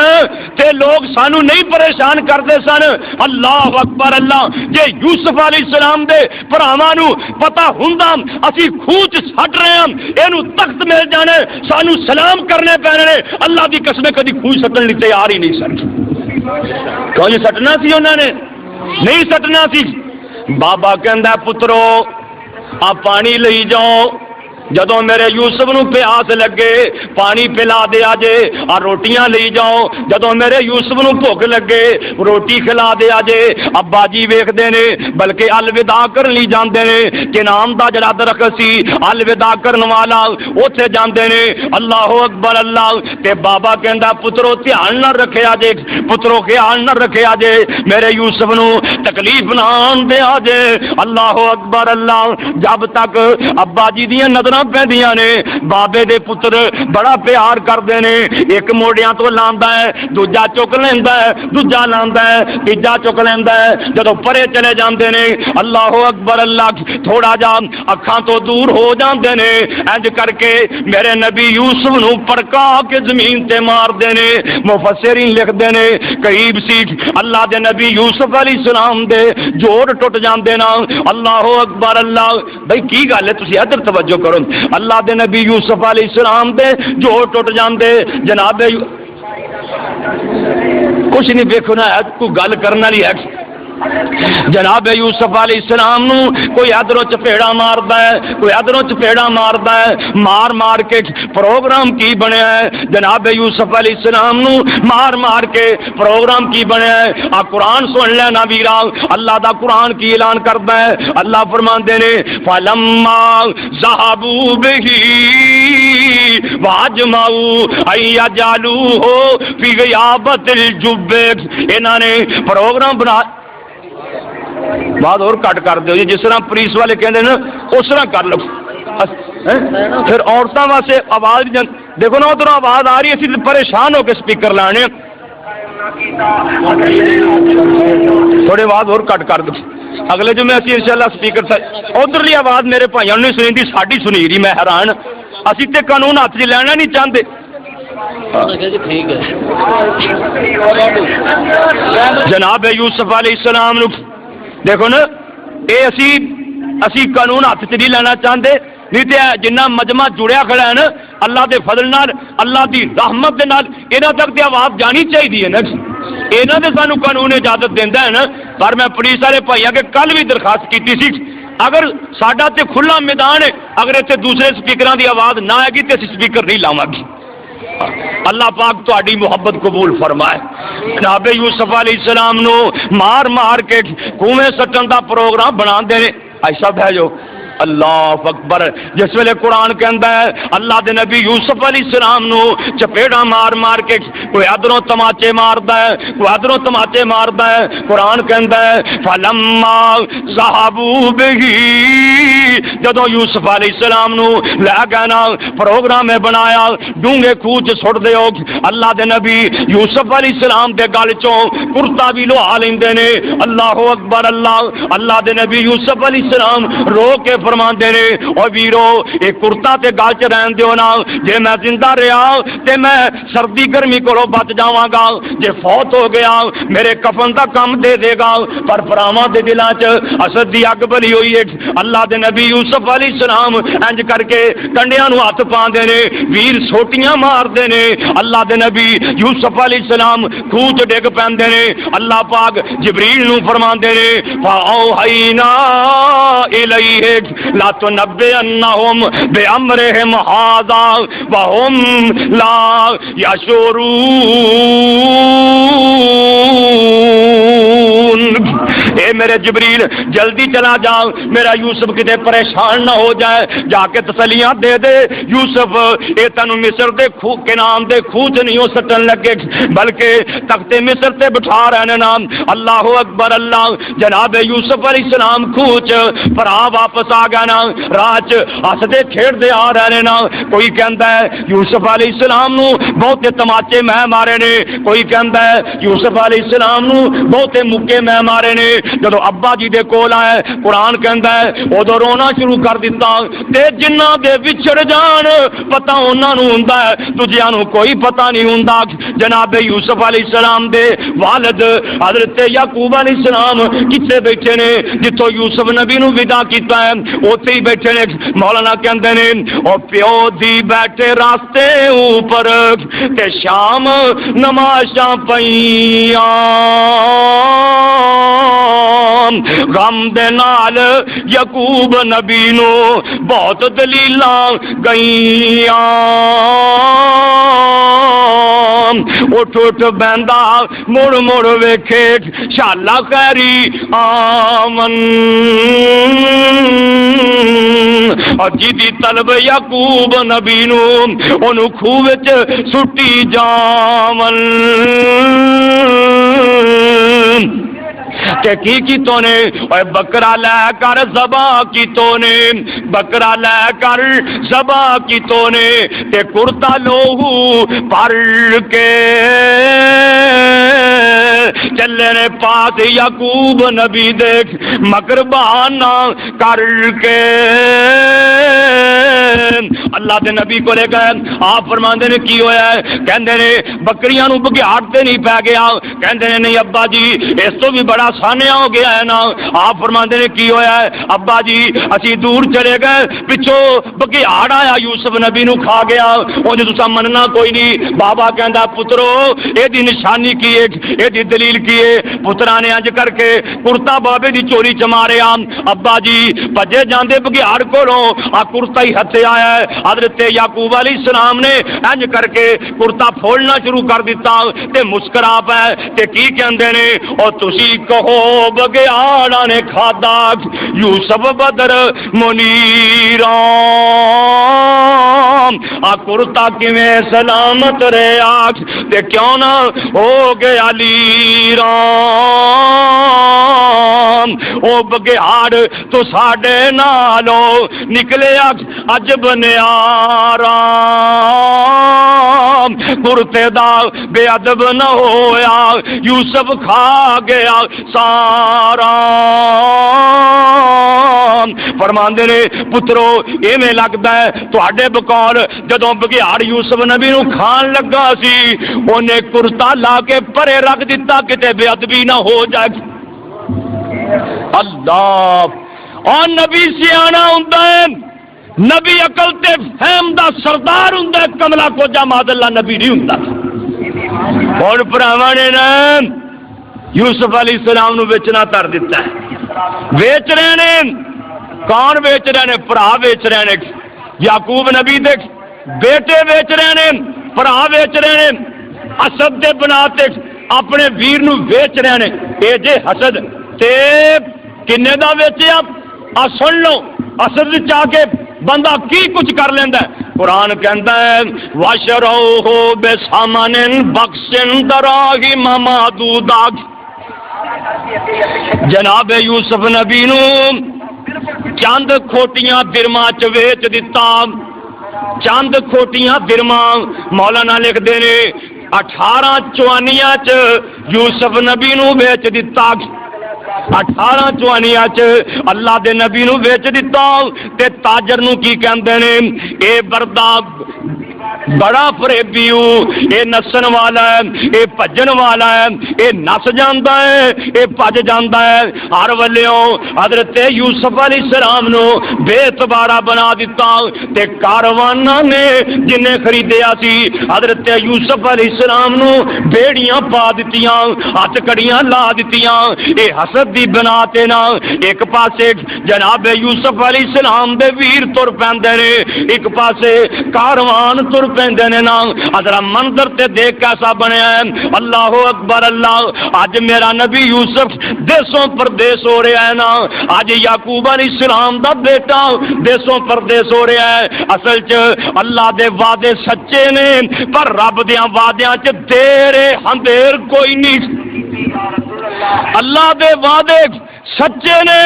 تے لوگ سانو نہیں پریشان کرتے سن اللہ اکبر اللہ جے یوسف علیہ السلام دے بھراواں نو پتہ ہوندا اسی خوچ سٹ رہے ہیں اینو تخت مل جانے سانو سلام کرنے پینے اللہ دی قسم کدی خوچ سٹن لئی تیار ہی نہیں سن کون سٹنا سی انہوں نے نہیں سٹنا سی بابا کہندا پترو آ پانی لئی جاؤ جدوں میرے یوسف نو پیاس لگے پانی پلا دیا جے اور روٹیاں لئی جاؤ جدوں میرے یوسف نو بھوک لگے روٹی کھلا دیا جے ابا جی ویکھدے نے بلکہ الوداع کرن لئی جاندے نے کہ نام دا جڑا درخت سی الوداع کرن والا اوتھے جاندے نے اللہ اکبر اللہ تے بابا کہندا پترو دھیان نہ رکھیا جے پترو خیال نہ رکھیا جے میرے یوسف نو تکلیف نہ آن دیا جے اللہ اکبر اللہ جب تک ابا جی دیاں نظراں پیندیاں نے بابے دے پتر بڑا پیار کردے نے ایک موڑیاں تو لاندا ہے دوجا چک لیندا ہے دوجا لاندا ہے تیجا چک لیندا ہے جدوں پرے چلے جاندے نے اللہ اکبر اللہ تھوڑا جا اکھاں تو دور ہو جاندے نے انج کر کے میرے نبی یوسف نو پڑکا کے زمین تے مار دے نے مفسرین لکھ دے نے قریب سی اللہ دے نبی یوسف علیہ السلام دے جوڑ ٹوٹ جاندے نا اللہ اکبر اللہ بھئی کی گل ہے تسی ادھر توجہ کرو اللہ دے نبی یوسف علیہ السلام دے جو ٹوٹ جاندے جناب کچھ نہیں دیکھو نا کوئی گل کرنا نہیں ہے جناب یوسف علیہ السلام نو کوئی ادھروں چپیڑا ماردا ہے کوئی ادھروں چپیڑا ماردا ہے مار مار کے پروگرام کی بنیا ہے جناب یوسف علیہ السلام نو مار مار کے پروگرام کی بنیا ہے آ قرآن سن لینا ویرا اللہ دا قرآن کی اعلان کردا ہے اللہ فرماندے نے فلما ذهبوا به واجمعوا ان يجعلوه في غيابة الجب انہاں نے پروگرام بنا بات اور کٹ کر دو جس طرح پولیس والے کہتے ہیں اس طرح کر لو پھر عورتوں واسطے آواز دیکھو نا ادھر آواز آ رہی ہے اسی پریشان ہو کے سپیکر لانے تھوڑی آواز اور کٹ کر دو اگلے جو میں اسی انشاءاللہ سپیکر ادھر لی آواز میرے بھائیوں نے سنی تھی ساڈی سنی رہی میں حیران اسی تے قانون ہاتھ چ لینا نہیں چاہتے جناب یوسف علیہ السلام نو دیکھو نا اے اسی قانون ہاتھ چ نہیں لینا چاہتے نہیں تے جنہ مجمع جڑیا کھڑا ہے نا اللہ دے فضل نال اللہ دی رحمت دے نال انہاں تک تے آواز جانی چاہیے نا انہاں تے سانو قانون اجازت دیندا ہے نا پر میں پولیس والے بھائیاں کے کل بھی درخواست کیتی سی اگر ساڈا تے کھلا میدان ہے اگر اتنے دوسرے سپیکراں دی آواز نہ آئے گی تے اسی سپیکر نہیں لاواں گی اللہ پاک تہاڈی محبت قبول فرمائے جناب یوسف علیہ السلام نو مار مار کے کنویں سٹن دا پروگرام بنا دے نے ایسا بھیجو اللہ اکبر جس ویلے قرآن کہندا ہے اللہ دے نبی یوسف علیہ السلام نو چپیڑا مار مار کے کوئی ادھروں تماچے ماردا ہے کوئی ادھروں تماچے ماردا ہے قرآن کہندا ہے فلما ذهبوا به جدوں یوسف علیہ السلام نو لے گئے نا پروگرام میں بنایا ڈونگے کوچ سٹ دیو اللہ دے نبی یوسف علیہ السلام دے گل چوں کرتا بھی لوہا لیندے نے اللہ اکبر اللہ اللہ دے نبی یوسف علیہ السلام رو کے فرماندے نے او ویرو اے کرتا تے گل چ رہن دیو نا جے میں زندہ رہا تے میں سردی گرمی کولوں بچ جاواں گا جے فوت ہو گیا میرے کفن دا کم دے دے گا پر پراواں دے دلاں چ حسد دی اگ بلی ہوئی ہے اللہ دے نبی یوسف علیہ السلام انج کر کے کنڈیاں نو ہاتھ پاندے نے ویر سوٹیاں مار دے نے اللہ دے نبی یوسف علیہ السلام خوچ ڈگ پیندے نے اللہ پاک جبریل نو فرماندے نے فاوحینا الیہ لا تنبئنہم بامرہم ھذا وہم لا یشعرون اے میرے جبریل جلدی چلا جا، میرا یوسف کتے پریشان نہ ہو جائے، جا کے تسلیاں دے دے یوسف اے تینوں مصر دے کنان دے خوچ نہیں ہو سٹن لگے بلکہ تخت مصر تے بٹھا رہنے نام۔ اللہ اکبر اللہ، جناب یوسف علیہ السلام خوچ پر واپس آ گیا نا، راج ہسدے کھیڑتے آ رہے نا۔ کوئی کہندا ہے یوسف علیہ السلام نو بہتے تماچے میں مارے نے، کوئی کہندا ہے یوسف علیہ السلام نو بہتے مکے میں مارے نے۔ جدو ابا جی دے کول آئے قرآن کہندا ہے ادو رونا شروع کر دیتا، تے جنہ دے وچھڑ جان پتہ انہاں نو ہوندا ہے، دوجیاں نو کوئی پتہ نہیں ہوندا۔ جناب یوسف علیہ السلام دے والد حضرت یعقوب علیہ السلام کتے بیٹھے نے، جتوں یوسف نبی نو ودا کیتا ہے اوتھے ہی بیٹھے نے۔ مولانا کہندے نے او پیو دی بیٹھے راستے اوپر تے شام نمازاں پئیاں، غم دے نال یعقوب نبی نو بہت دلیلاں گئیاں، اٹھ اٹھ بہندا مڑ مڑ ویکھے شالا خیری آمن، اور جدی طلب یعقوب نبی نو اونوں خوہ وچ سٹی جاون کہ کی تو نے اے بکرا لے کر ذبح کی تو نے، بکرا لے کر ذبح کی تو نے تے کرتا لوہو پر کے چلے نے پاس یعقوب نبی دیکھ مگر بہانہ کر کے۔ اللہ دے نبی کو لے گئے، آپ فرماندے نے کی ہویا ہے؟ کہندے نے بکریاں نو بگیاڑ تے نہیں پی گیا، کہندے نے نہیں ابا جی اس تو بھی بڑا سانیا ہو گیا ہے نا۔ آپ فرماندے نے کی ہویا ہے؟ ابا جی اسی دور چلے گئے، پچھوں بگیاڑ آیا یوسف نبی نو کھا گیا، اونج تساں مننا کوئی نہیں۔ بابا کہندا پترو اے دی نشانی کی ہے، اے دی دلیل کی ہے؟ پترا نے انج کر کے کرتا بابے دی چوری چ ماریا، ابا جی بھجے جاندے بگیاڑ کولوں آ کرتا ہی ہتھے آیا ہے۔ حضرت یعقوب علیہ السلام نے انج کر کے کرتا پھولنا شروع کر دیتا تے مسکرا پے تے کی کہندے نے او تسی کہو بگیاڑاں نے کھادا یوسف بدر منیراں، آ کرتا کیویں سلامت رہیا تے کیوں نہ ہو گیا لیراں، او بگیاڑ تو ساڈے نالو نکلے اج بنیارا، کرتے دا بے ادب نہ ہویا یوسف کھا گیا سارا۔ فرماندے نے پترو ایویں لگدا ہے تواڈے بقول جدوں بگیاڑ یوسف نبی نو کھان لگا سی اونے کرتا لا کے پرے رکھ دتا کتے بے ادبی نہ ہو جائے۔ اللہ اور نبی سیانا ہوندا ہے، نبی عقل تے فہم دا سردار ہوندا ہے، کملا کو جا ماد اللہ نبی نہیں ہوندا۔ اور بھراواں نے نا یوسف علیہ السلام نو بیچنا تر دیتا ہے، بیچ رہے نے۔ کون بیچ رہے نے؟ بھرا بیچ رہے نے، یعقوب نبی دے بیٹے بیچ رہے نے، بھرا بیچ رہے نے، حسد دے بنا تے اپنے ویر نو بیچ رہے نے۔ اے جے حسد تے کنے دا بیچیا آ سن لو، حسد چاہ کے بندہ کی کچھ کر لیندا ہے۔ قرآن کہندا ہے وَشَرَوْهُ بِثَمَنٍ بَخْسٍ دَرَاهِمَ مَعْدُودَةٍ، جناب یوسف نبی نو چند کھوٹیاں درما چ ویچ دیتا، چند کھوٹیاں درما۔ مولانا لکھ دے نے 18 چوانیاں چ یوسف نبی نو ویچ دیتا، 18 چوانیاں چ اللہ دے نبی نو ویچ دیتا تے تاجر نو کی کہندے نے اے بردا بڑا فریبیو، اے نسن والا ہے، اے بھجن والا ہے، اے نس جاندا ہے، اے بھج جاندا ہے۔ ہر ویلوں حضرت یوسف علیہ السلام نو بے اعتبارا بنا دیتا تے کاروانا نے جنہیں خریدیا سی حضرت یوسف علیہ السلام نو بیڑیاں پا دتیاں، ہاتھ کڑیاں لا دتیاں۔ اے حسد دی بنا تے نا ایک پاسے جناب یوسف علیہ السلام دے ویر تر پیندے نے، ایک پاسے کاروان تر پیندے نے نا ادرا منظر تے دیکھ کیسا بنیا ہے اللہ اکبر اللہ اج میرا نبی یوسف دیسوں پردیس ہو رہا ہے نا اج یعقوب علیہ السلام دا بیٹا دیسوں پردیس ہو رہا ہے اصل چ اللہ دے وعدے سچے نے پر رب دیاں وعدیاں چ دیر اندھیر کوئی نہیں اللہ دے وعدے سچے نے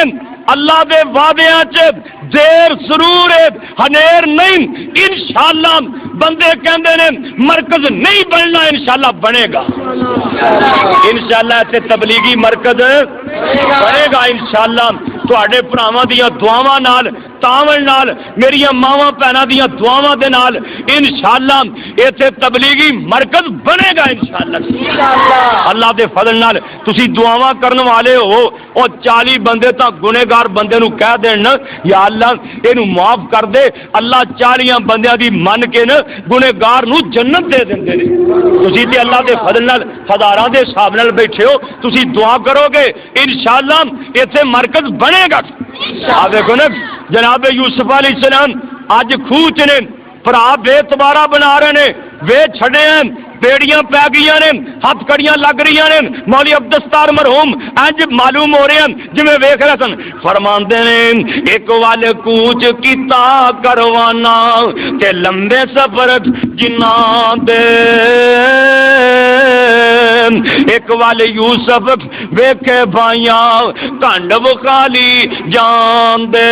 اللہ دے وعدیاں چ دیر ضرور ہے ہنیر نہیں انشاءاللہ بندے کہندے نے مرکز نہیں بننا انشاءاللہ بنے گا انشاءاللہ ایتھے تبلیغی مرکز بنے گا انشاءاللہ تواڈے بھراواں دیاں دعاواں نال تاول نال میریاں ماواں بہناں دیاں دعاواں دے نال انشاءاللہ ایتھے تبلیغی مرکز بنے گا انشاءاللہ اللہ دے فضل نال تسی دعاواں کرن والے ہو اور 40 بندے تا گنہگار بندے نو کہہ دین یا اللہ اینو معاف کر دے اللہ 40 بندیاں دی من کے نا گنہگار نو جنت دے دیندے نے تسی تے اللہ دے فضل نال ہزاراں دے حساب نال بیٹھے ہو تسی دعا کرو گے انشاءاللہ ایتھے مرکز بنے گا آ دیکھو نا جناب یوسف علیہ السلام اج خوچ نے بھرا بے تبارہ بنا رہے نے وے چھڑے ہیں بیڑیاں پی گئی نے ہاتھ کڑیاں لگ رہی نے مولوی عبدالستار مرحوم انج معلوم ہو رہے ہیں جویں ویکھ رہے سن فرماندے نے ایک والے کوچ کیتا کروانا تے لمبے سفر جناں دے ایک والے یوسف ویکھے بھائیاں کنڈ بخالی جان دے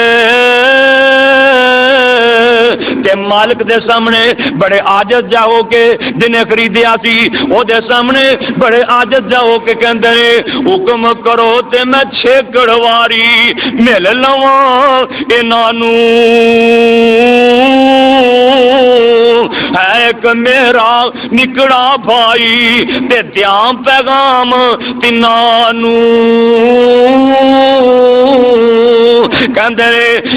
تے مالک دے سامنے بڑے عاجز جاؤ کے جنہیں خریدیا سی او دے سامنے بڑے عاجز جاؤ کے کہندے نے حکم کرو تے میں 6 گڑواری مل لواں انہاں نوں ہے ایک میرا نکڑا بھائی تے دیاں پیغام تنہاں نوں کہندے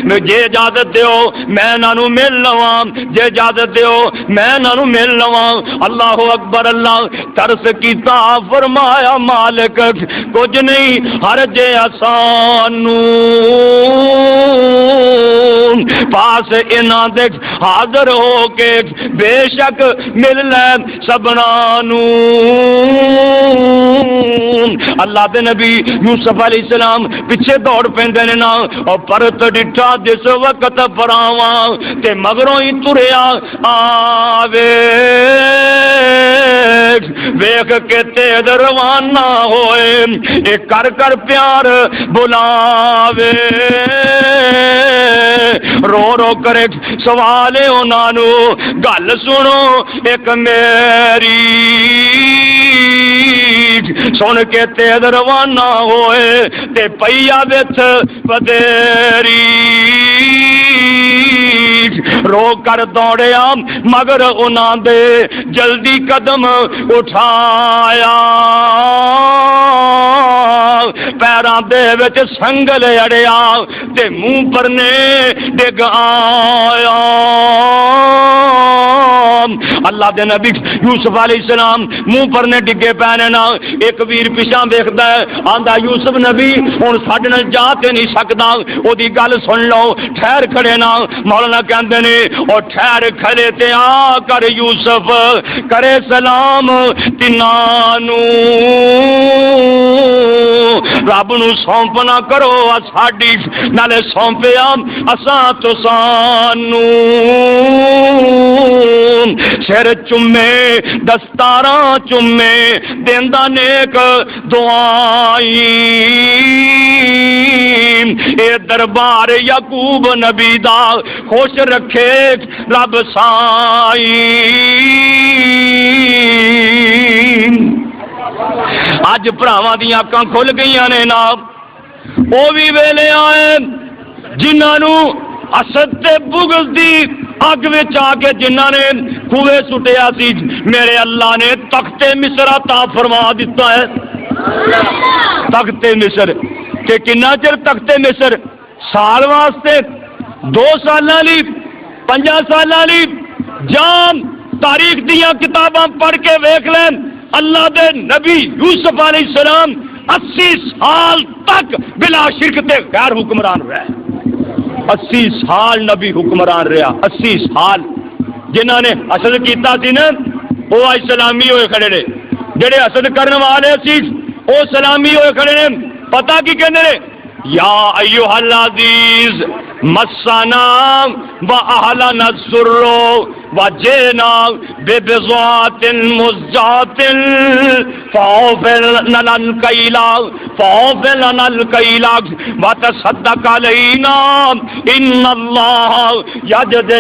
نے جے اجازت دیو میں انہاں نوں مل لواں جے اجازت دیو میں انہاں نوں مل لواں اللہ اکبر اللہ ترس کیتا فرمایا مالک کچھ نہیں ہر جے آسان پاس انہاں دے حاضر ہو کے بے شک مل لے سبنا اللہ دے نبی یوسف علیہ السلام پیچھے دوڑ پیندے نے نا اور پرت ڈٹھا جس وقت پراواں تے مگروں ہی تریا آوے ویکھ کے تیز روانہ ہوئے ایک کر کر پیار بلاوے رو رو کر سوالے انہاں نو گل سنو ایک میری سن کے تیز روانہ ہوئے تے پیا وچ بدیری رو کر دوڑیا مگر انہاں دے جلدی قدم اٹھایا پیراں دے وچ سنگل اڑیا تے منہ پرنے ڈگ آیا اللہ دے نبی یوسف علیہ السلام منہ پرنے ڈگے پینے نا ایک ویر پیچھے ویکھدا ہے آندا یوسف نبی ہن ساڈے نال جا تے نہیں سکدا او دی گل سن لو ٹھہر کھڑے نا مولانا کہندے نے او ٹھہر کھڑے تے آ کر یوسف کرے سلام تنہاں نوں رب نو سونپ نہ کرو ساڈی نالے سونپیا اساں تساں نوں سر چومے دستاراں چومے دیندا نیک دعائیں اے دربار یعقوب نبی دا خوش رکھے رب سائیں اج بھراواں دیاں اکھاں کھل گئیاں نے نا او بھی ویلے آئے جنہاں نوں حسد تے بغض دی اگ وچ آ کے جنہاں نے کوے سٹیا سی میرے اللہ نے تخت مصر عطا فرما دیتا ہے تخت مصر کہ کنا چر تخت مصر سال واسطے 2 سالاں لئی 5 سالاں لئی جان تاریخ دیاں کتاباں پڑھ کے ویکھ لیں اللہ دے نبی یوسف علیہ السلام 80 سال تک بلا شرک تے غیر حکمران رہے 80 سال نبی حکمران رہا 80 سال جنہوں نے حسد کیتا سی نا وہ اج سلامی ہوئے کھڑے نے، جڑے حسد کرنے والے سی وہ سلامی ہوئے کھڑے نے۔ پتہ کی کہندے نے؟ یا ایھا العزیز مسنا واہلنا السر وجئنا ببضاعۃ مزجاۃ فاوفر لنا الکیل وتصدق علینا ان اللہ یجزی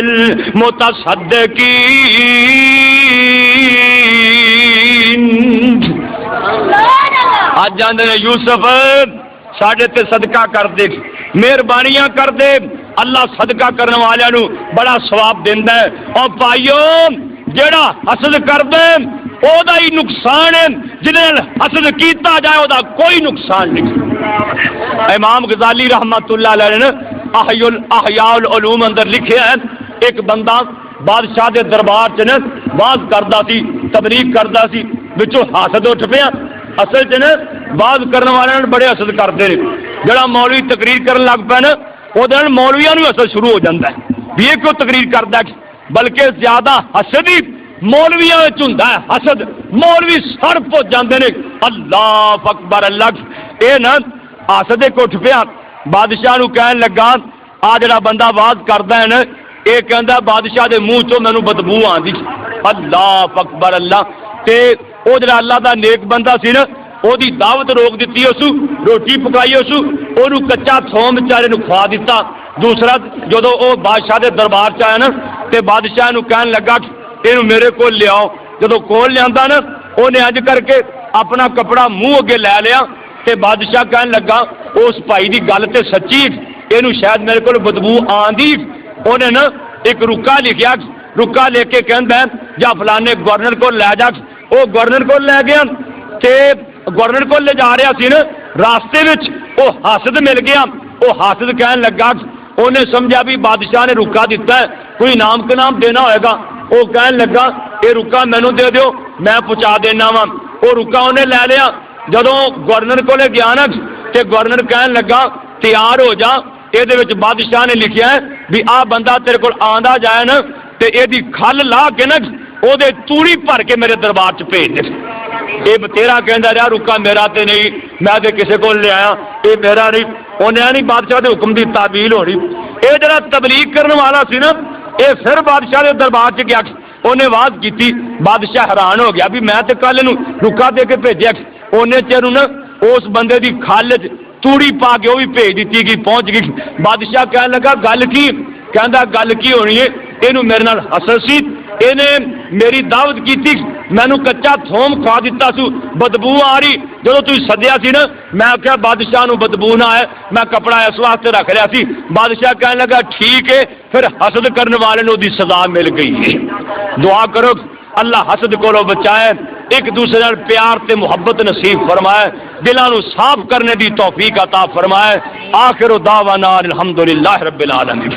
المتصدقین۔ آج جاندے نے یوسف ساڈے تے صدقہ کر دے، مہربانیاں کر دے، اللہ صدقہ کرنے والوں نو بڑا ثواب دیندا ہے۔ اور بھائیو جیڑا حسد کر دے او دا ہی نقصان ہے، جنہیں حسد کیتا جائے او دا کوئی نقصان نہیں۔ امام غزالی رحمت اللہ علیہ نے احیاء العلوم اندر لکھے ہے، ایک بندہ بادشاہ دے دربار چ نے واز کردا سی، تبلیغ کردا سی، وچوں حسد اٹھ پیا۔ اصل چ نا بعض کرنے والے بڑے حسد کرتے ہیں، جڑا مولوی تقریر کرن لگ پیا نا وہ مولویاں نو حسد شروع ہو جاتا ہے بھی یہ کیوں تقریر کرتا ہے، بلکہ زیادہ حسد ہی مولویاں وچ ہوندا ہے۔ حسد مولوی سر پہنچ جاندے نے، اللہ اکبر اللہ۔ اے نا حسد ایک اٹھ پیا، بادشاہ نو کہن لگا آ جڑا بندہ واز کردا ہے نا یہ کہندا بادشاہ دے منہ چوں مینوں بدبو آندی۔ اللہ اکبر اللہ۔ تے او جڑا اللہ دا نیک بندہ سی نا او دی دعوت روک دیتی، اسو روٹی پکائی، اسو اونوں کچا تھوم بیچارے نو کھوا دیتا۔ دوسرا جدو او بادشاہ دے دربار چ آیا نا تے بادشاہ نو کہن لگا اینو میرے کول لے آؤ۔ جدو کول لیندا نا اونے انج کر کے اپنا کپڑا منہ اگے لے لیا تے بادشاہ کہن لگا اس بھائی دی گل تے سچی، اینو شاید میرے کول بدبو آندی۔ اونے نا ایک رکا لکھیا، رکا لے کے کہندا جا فلانے گورنر کو لے جا۔ وہ گورنر کو لے گیا تے گورنر کو لے جا رہا سی نا، راستے وچ وہ حاسد مل گیا۔ وہ حاسد کہن لگا، انہیں سمجھا بھی بادشاہ نے رکا دیتا ہے کوئی نام کا نام دینا ہوئے گا، وہ کہن لگا یہ رکا مینوں دے دیو میں پہنچا دینا وا۔ وہ رکا انہیں لے لیا۔ جدوں گورنر کو لے گیا نا تے گورنر کہن لگا تیار ہو جا، یہ بادشاہ نے لکھیا ہے بھی آ بندہ تیرے کو آندا جائے نا تے یہ کھل لا کے نا او دے توڑی بھر کے میرے دربار چ بھیج دے۔ اے تیرا کہندا رہا رکا میرا تے نہیں، میں تے کسے کو لے آیا، اے میرا نہیں۔ انہیں نہیں بادشاہ دے حکم دی تعویل ہو رہی۔ اے جڑا تبلیغ کرنے والا سی نا اے پھر بادشاہ دے دربار چ گیا، انہیں واز کیتی، بادشاہ حیران ہو گیا بھی میں تے کل نو رکا دے کے بھیجیا، اونے چر نا اس بندے دی کھال وچ توڑی پا کے وہ بھی بھیج دیتی گئی، پہنچ گئی۔ بادشاہ کہنے لگا گل کی؟ کہندا گل کی ہونی ہے، اینو میرے نال حسد سی، اینے میری دعوت کی تھی، مینوں کچا تھوم کھا دیتا سو، بدبو آ رہی۔ جدو تھی سدیا سی نا میں آخیا بادشاہ نو بدبو نہ آئے، میں کپڑا اس واسطے رکھ رہا سی۔ بادشاہ کہنے لگا ٹھیک ہے، پھر حسد کرنے والے نو دی سزا مل گئی ہے۔ دعا کرو اللہ حسد کو بچائے، ایک دوسرے نال پیار تے محبت نصیب فرمائے، دلاں نو صاف کرنے دی توفیق عطا فرمائے۔ آخر دعوانا الحمدللہ رب العالمین۔